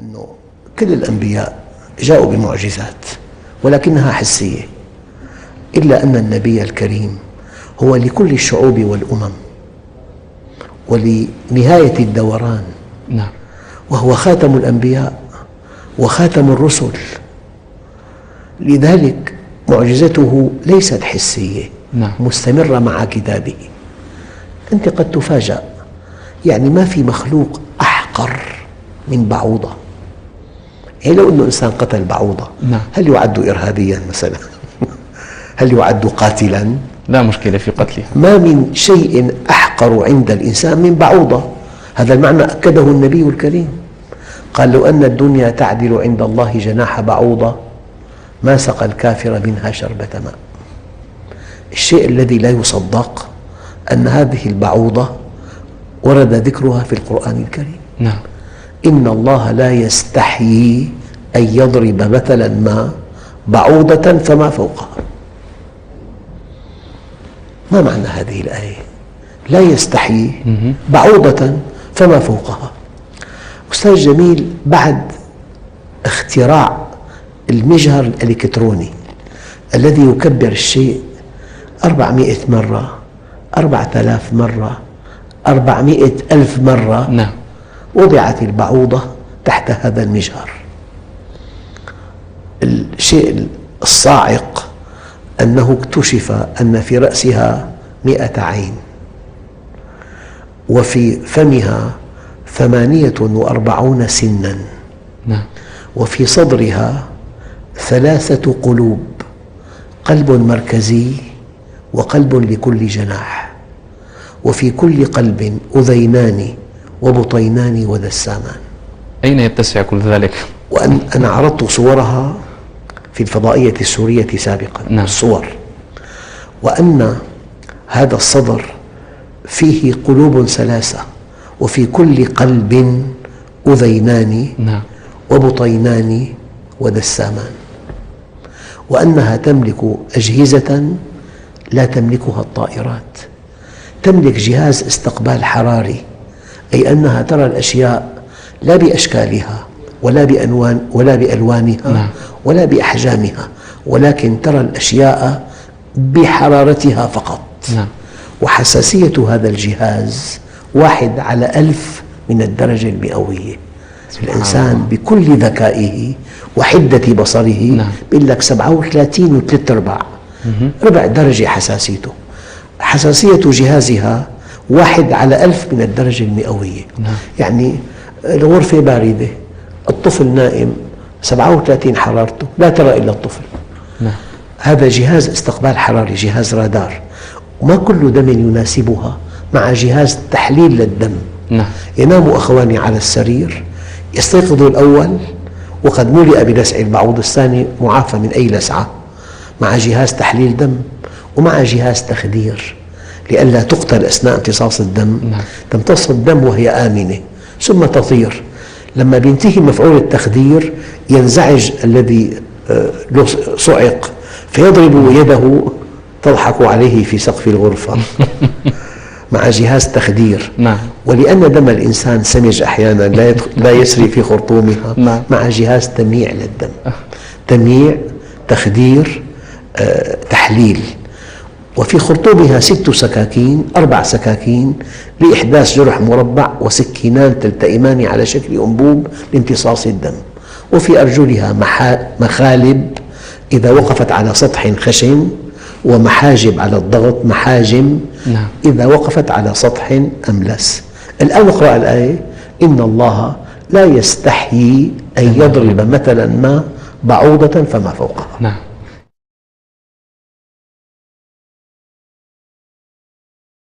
أنه كل الأنبياء جاءوا بمعجزات ولكنها حسية، إلا أن النبي الكريم هو لكل الشعوب والأمم ولنهاية الدوران، وهو خاتم الأنبياء وخاتم الرسل، لذلك معجزته ليست حسية، مستمرة مع كتابه. أنت قد تفاجأ، يعني ما في مخلوق أحقر من بعوضة. يعني لو أنه إنسان قتل بعوضة هل يعد إرهابيا مثلا؟ هل يعد قاتلا؟ لا مشكلة في قتلها. ما من شيء أحقر عند الإنسان من بعوضة، هذا المعنى أكده النبي الكريم، قال لو أن الدنيا تعدل عند الله جناح بعوضة ما سقى الكافر منها شربة ماء. الشيء الذي لا يصدق أن هذه البعوضة ورد ذكرها في القرآن الكريم. إن الله لا يستحيي أن يضرب مثلا ما بعوضة فما فوقها. ما معنى هذه الآية؟ لا يستحيي بعوضة فما فوقها. أستاذ جميل، بعد اختراع المجهر الإلكتروني الذي يكبر الشيء 400 مرة، 4000 مرة، 400,000 مرة، وضعت البعوضة تحت هذا المجهر. الشيء الصاعق أنه اكتشف أن في رأسها 100 عين، وفي فمها 48 سنا، وفي صدرها 3 قلوب، قلب مركزي وقلب لكل جناح، وفي كل قلب أذينان وبطينان ودسامان. أين يتسع كل ذلك؟ وأنا عرضت صورها في الفضائية السورية سابقا، الصور، وأن هذا الصدر فيه قلوب 3، وفي كل قلب أذينان وبطينان ودسامان، وأنها تملك أجهزة لا تملكها الطائرات. تملك جهاز استقبال حراري، أي أنها ترى الأشياء لا بأشكالها ولا بألوانها ولا بأحجامها، ولكن ترى الأشياء بحرارتها فقط. وحساسية هذا الجهاز 1/1000 من الدرجة المئوية. الإنسان بكل ذكائه وحدة بصره يقول لك 37 و3/4، ربع درجة حساسيته. حساسية جهازها 1/1000 من الدرجة المئوية. يعني الغرفة باردة، الطفل نائم، 37 حرارته، لا ترى إلا الطفل. هذا جهاز استقبال حراري، جهاز رادار، وما كل دم يناسبها، مع جهاز تحليل للدم. ينام أخوان على السرير، يستيقظ الأول وقد ملئ بلسع البعوض، الثاني معافى من أي لسعة، مع جهاز تحليل دم ومع جهاز تخدير لئلا تقتل أثناء امتصاص الدم. تمتص الدم وهي آمنة ثم تطير. لما بينتهي مفعول التخدير ينزعج الذي صعق فيضرب يده تضحك عليه في سقف الغرفة مع جهاز تخدير. ولأن دم الإنسان سمج أحيانا لا يسري في خرطومها، مع جهاز تمييع للدم، تمييع، تخدير، تحليل. وفي خرطومها 6 سكاكين، 4 سكاكين لإحداث جرح مربع، وسكينان تلتئمان على شكل أنبوب لامتصاص الدم. وفي أرجلها مخالب إذا وقفت على سطح خشن، ومحاجب على الضغط، محاجم إذا وقفت على سطح أملس. الآن نقرأ الآية: إن الله لا يستحيي أن يضرب مثلا ما بعوضة فما فوقها.